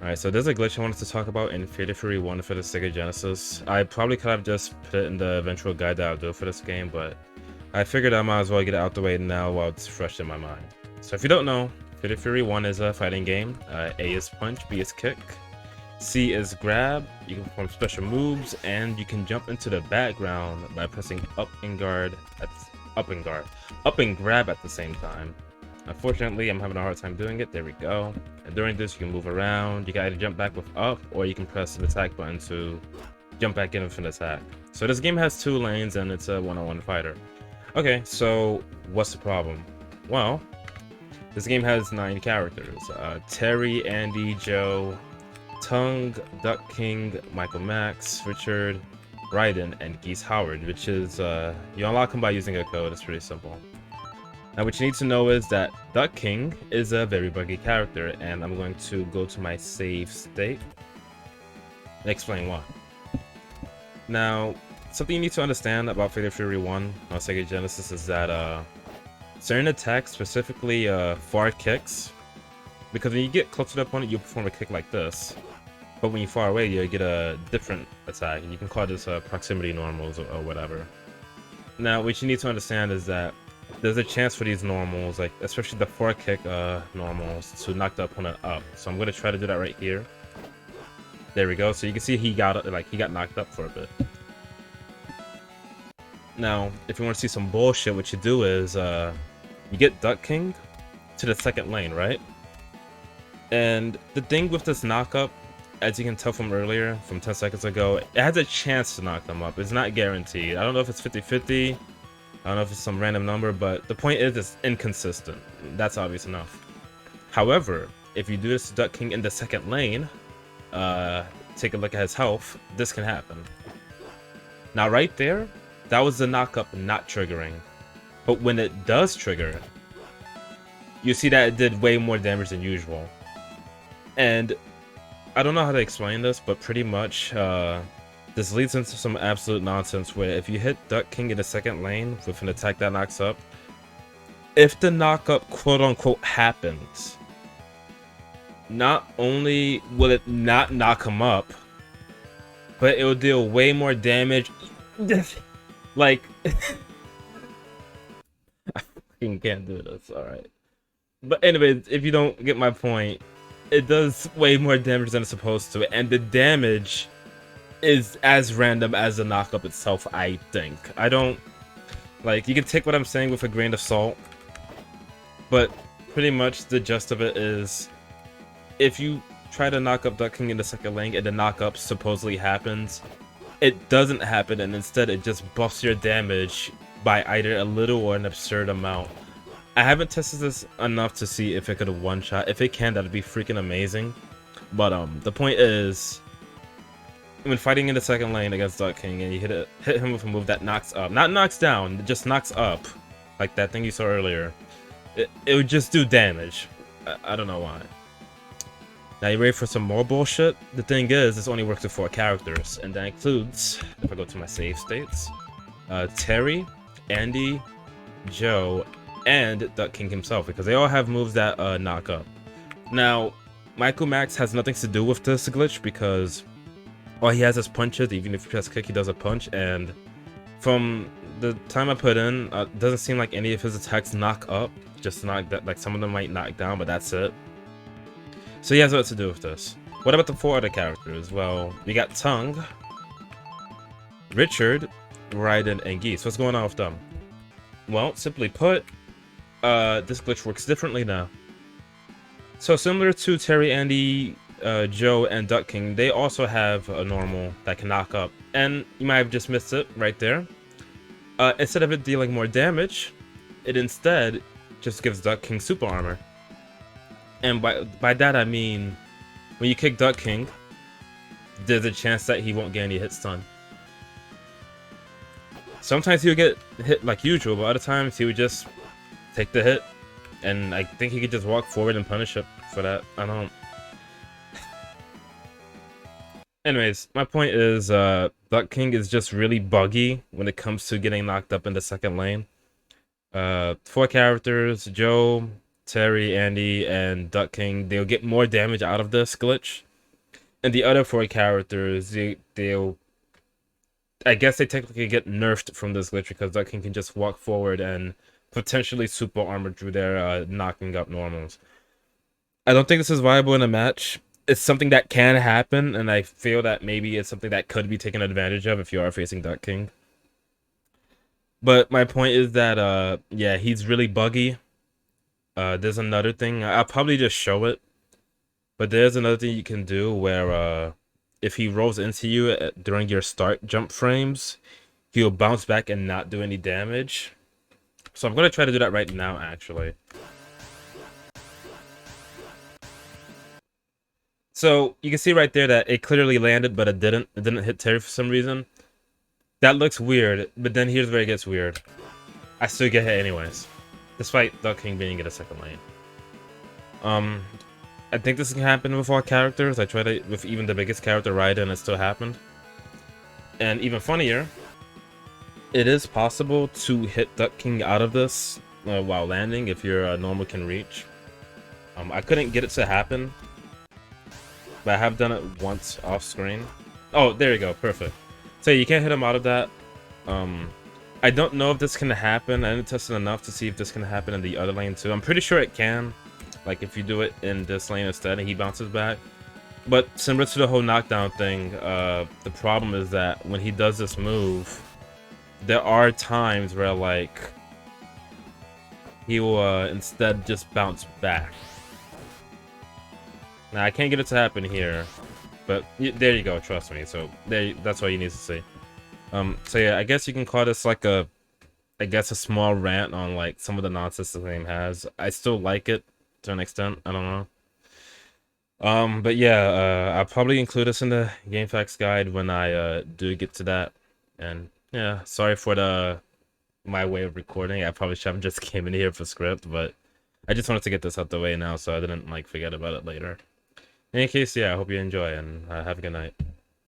Alright, so there's a glitch I wanted to talk about in Fatal Fury 1 for the Sega Genesis. I probably could have just put it in the eventual guide that I'll do for this game, but I figured I might as well get it out the way now while it's fresh in my mind. So if you don't know, Fatal Fury 1 is a fighting game. A is punch, B is kick, C is grab, you can perform special moves, and you can jump into the background by pressing up and grab at the same time. Unfortunately, I'm having a hard time doing it. There we go. And during this, you can move around. You can either jump back with up, or you can press the attack button to jump back in with an attack. So this game has 2 lanes, and it's a one-on-one fighter. Okay, so what's the problem? Well, this game has 9 characters. Terry, Andy, Joe, Tung, Duck King, Michael Max, Richard, Raiden, and Geese Howard, which is, you unlock them by using a code. It's pretty simple. Now what you need to know is that Duck King is a very buggy character, and I'm going to go to my save state and explain why. Now, something you need to understand about Fatal Fury 1 on Sega Genesis is that certain attacks, specifically far kicks, because when you get close to the opponent, you perform a kick like this, but when you're far away, you get a different attack, and you can call this proximity normals or whatever. Now, what you need to understand is that there's a chance for these normals, like especially the 4-kick normals, to knock the opponent up. So I'm going to try to do that right here. There we go. So you can see he got knocked up for a bit. Now, if you want to see some bullshit, what you do is you get Duck King to the 2nd lane, right? And the thing with this knock-up, as you can tell from earlier, from 10 seconds ago, it has a chance to knock them up. It's not guaranteed. I don't know if it's 50-50. I don't know if it's some random number, but the point is it's inconsistent. That's obvious enough. However, if you do this to Duck King in the 2nd lane, take a look at his health, this can happen. Now right there, that was the knock-up not triggering. But when it does trigger, you see that it did way more damage than usual. And I don't know how to explain this, but pretty much this leads into some absolute nonsense where if you hit Duck King in the 2nd lane with an attack that knocks up, if the knock-up quote-unquote happens, not only will it not knock him up, but it will deal way more damage. Like, I fucking can't do this, alright. But anyways, if you don't get my point, it does way more damage than it's supposed to, and the damage is as random as the knockup itself, I think. I don't... Like, you can take what I'm saying with a grain of salt, but pretty much the gist of it is, if you try to knock up Duck King in the 2nd lane and the knockup supposedly happens, it doesn't happen, and instead it just buffs your damage by either a little or an absurd amount. I haven't tested this enough to see if it could have one-shot. If it can, that'd be freaking amazing. But the point is, when fighting in the 2nd lane against Duck King and you hit him with a move that knocks up, not knocks down, it just knocks up, like that thing you saw earlier, it would just do damage. I don't know why. Now you ready for some more bullshit? The thing is, this only works with 4 characters, and that includes, if I go to my save states, Terry, Andy, Joe, and Duck King himself, because they all have moves that knock up. Now, Michael Max has nothing to do with this glitch because all he has is punches. Even if you press kick, he does a punch, and from the time I put in, it doesn't seem like any of his attacks knock up. Just knock that, like some of them might knock down, but that's it. So he has what to do with this. What about the 4 other characters? Well, we got Tung, Richard, Raiden, and Geese. What's going on with them? Well, simply put, this glitch works differently now. So similar to Terry, Andy, Joe, and Duck King, they also have a normal that can knock up. And you might have just missed it right there. Instead of it dealing more damage, it instead just gives Duck King super armor. And by that I mean, when you kick Duck King, there's a chance that he won't get any hit stun. Sometimes he'll get hit like usual, but other times he would just take the hit. And I think he could just walk forward and punish it for that. I don't... Anyways, my point is, Duck King is just really buggy when it comes to getting knocked up in the 2nd lane. 4 characters, Joe, Terry, Andy, and Duck King, they'll get more damage out of this glitch. And the other four characters, they'll, I guess they technically get nerfed from this glitch because Duck King can just walk forward and potentially super armor through their knocking up normals. I don't think this is viable in a match. It's something that can happen, and I feel that maybe it's something that could be taken advantage of if you are facing Duck King. But my point is that, yeah, he's really buggy. There's another thing. I'll probably just show it. But there's another thing you can do where, if he rolls into you during your start jump frames, he'll bounce back and not do any damage. So I'm going to try to do that right now, actually. So you can see right there that it clearly landed, but it didn't. It didn't hit Terry for some reason. That looks weird, but then here's where it gets weird. I still get hit anyways, despite Duck King being in a second lane. I think this can happen with all characters. I tried it with even the biggest character, Raiden, and it still happened. And even funnier, it is possible to hit Duck King out of this while landing if your normal can reach. I couldn't get it to happen, but I have done it once off screen. Oh, there you go, perfect. So you can't hit him out of that. I don't know if this can happen. I didn't test it enough to see if this can happen in the other lane too. I'm pretty sure it can. Like if you do it in this lane instead and he bounces back. But similar to the whole knockdown thing, the problem is that when he does this move, there are times where like he will instead just bounce back. Now I can't get it to happen here, but there you go. Trust me. So that's all you need to see. So yeah, I guess you can call this like a small rant on like some of the nonsense the game has. I still like it to an extent. I don't know. But yeah, I'll probably include this in the game facts guide when I do get to that. And yeah, sorry for my way of recording. I probably should have just came in here for script, but I just wanted to get this out the way now so I didn't like forget about it later. In any case, yeah, I hope you enjoy and have a good night.